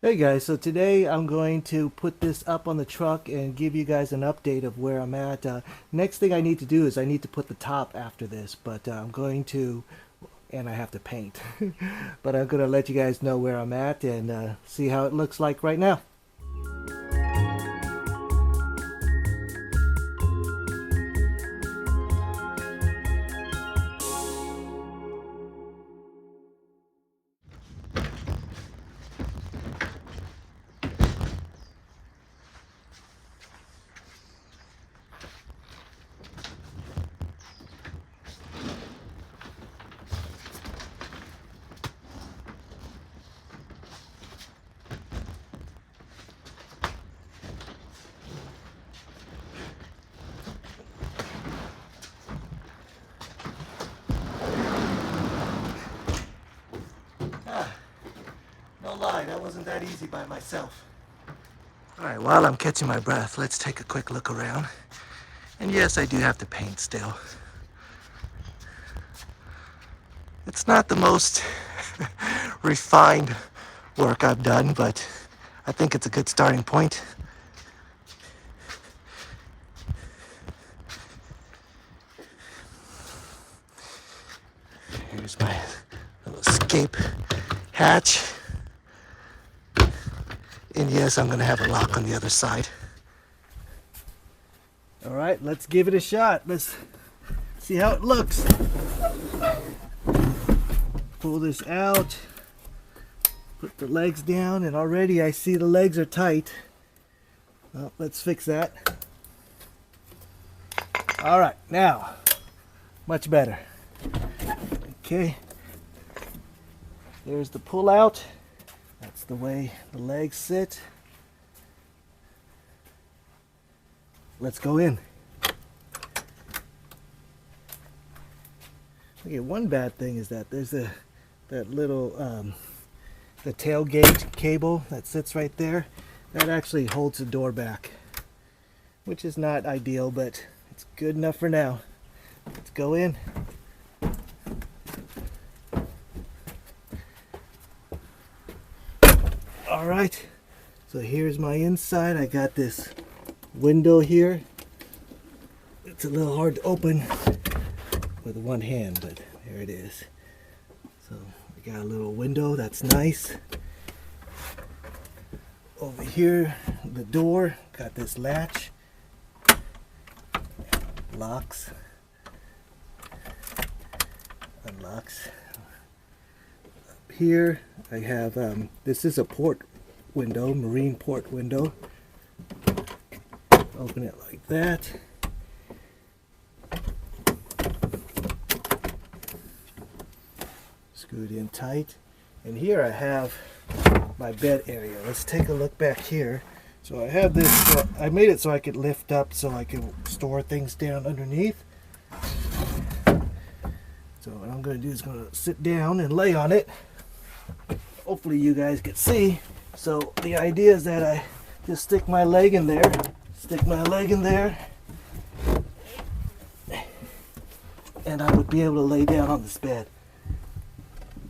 Hey guys, so today I'm going to put this up on the truck and give you guys an update of where I'm at. Next thing I need to do is I need to put the top after this, but I'm going to, and I have to paint. But I'm going to let you guys know where I'm at and see how it looks like right now. No lie, that wasn't that easy by myself. Alright, while I'm catching my breath, let's take a quick look around. And yes, I do have to paint still. It's not the most refined work I've done, but I think it's a good starting point. Here's my little escape hatch. And yes, I'm gonna have a lock on the other side. All right, let's give it a shot. Let's see how it looks. Pull this out, put the legs down, and already I see the legs are tight. Well, let's fix that. All right, now, much better. Okay, there's the pull out. That's the way the legs sit. Let's go in. Okay, one bad thing is that there's that little the tailgate cable that sits right there. That actually holds the door back, which is not ideal, but it's good enough for now. Let's go in. All right, so here's my inside. I got this window here. It's a little hard to open with one hand, but there it is. So we got a little window, that's nice. Over here, the door, got this latch. Locks. Unlocks. Up here, I have, this is a port window, marine port window. Open it like that. Screw it in tight. And here I have my bed area. Let's take a look back here. So I have this, I made it so I could lift up so I can store things down underneath. So what I'm going to do is going to sit down and lay on it. Hopefully you guys can see. So the idea is that I just stick my leg in there, and I would be able to lay down on this bed.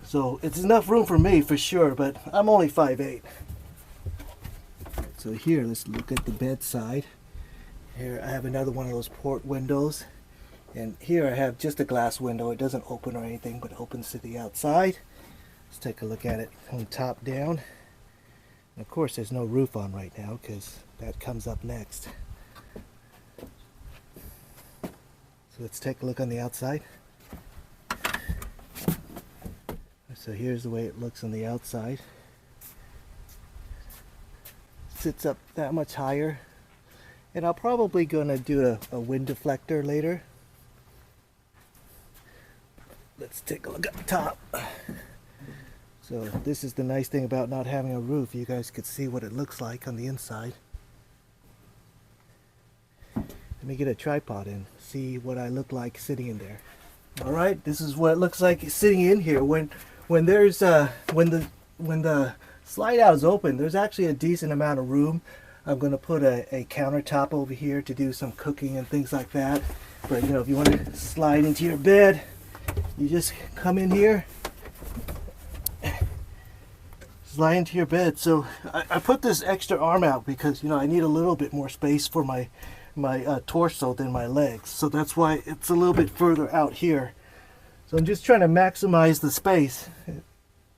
So it's enough room for me for sure, but I'm only 5'8". So here, let's look at the bed side. Here I have another one of those port windows. And here I have just a glass window. It doesn't open or anything, but opens to the outside. Let's take a look at it from top down. And of course, there's no roof on right now because that comes up next. So let's take a look on the outside. So here's the way it looks on the outside. Sits up that much higher. And I'm probably going to do a wind deflector later. Let's take a look at the top. So this is the nice thing about not having a roof. You guys could see what it looks like on the inside. Let me get a tripod and see what I look like sitting in there. All right, this is what it looks like sitting in here. When the slide out is open, there's actually a decent amount of room. I'm going to put a countertop over here to do some cooking and things like that. But you know, if you want to slide into your bed, you just come in here, slide into your bed. So I put this extra arm out because, you know, I need a little bit more space for my torso than my legs. So that's why it's a little bit further out here. So I'm just trying to maximize the space,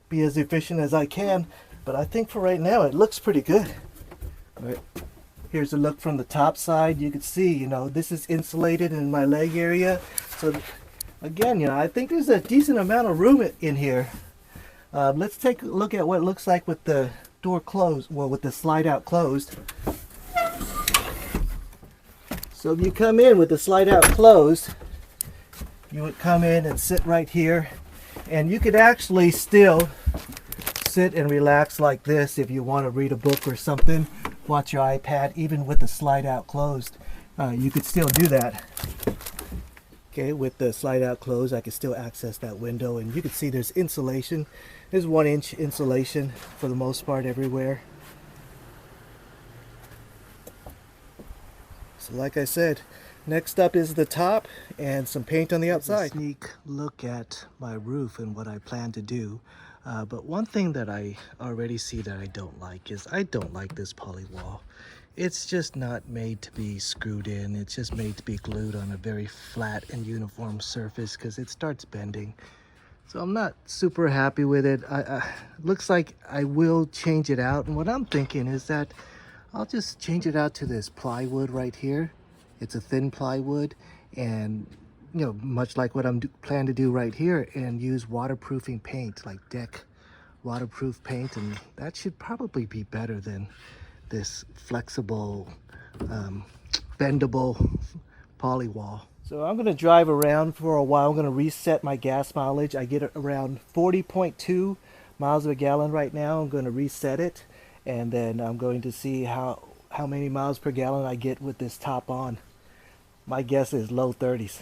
be as efficient as I can. But I think for right now it looks pretty good. All right. Here's a look from the top side. You can see, you know, this is insulated in my leg area. So again, you know, I think there's a decent amount of room in here. Let's take a look at what it looks like with the door closed, well, with the slide out closed. So if you come in with the slide out closed, you would come in and sit right here, and you could actually still sit and relax like this if you want to read a book or something, watch your iPad, even with the slide out closed. You could still do that. Okay, with the slide out closed, I can still access that window, and you can see there's insulation. There's 1-inch insulation for the most part everywhere. So like I said, next up is the top and some paint on the outside. Sneak look at my roof and what I plan to do. But one thing that I already see that I don't like is I don't like this polywall. It's just not made to be screwed in. It's just made to be glued on a very flat and uniform surface because it starts bending. So I'm not super happy with it. Looks like I will change it out. And what I'm thinking is that I'll just change it out to this plywood right here. It's a thin plywood, and you know, much like what I'm planning to do right here, and use waterproofing paint, like deck waterproof paint, and that should probably be better than this flexible, bendable polywall. So I'm going to drive around for a while. I'm going to reset my gas mileage. I get around 40.2 miles a gallon right now. I'm going to reset it, and then I'm going to see how many miles per gallon I get with this top on. My guess is low 30s.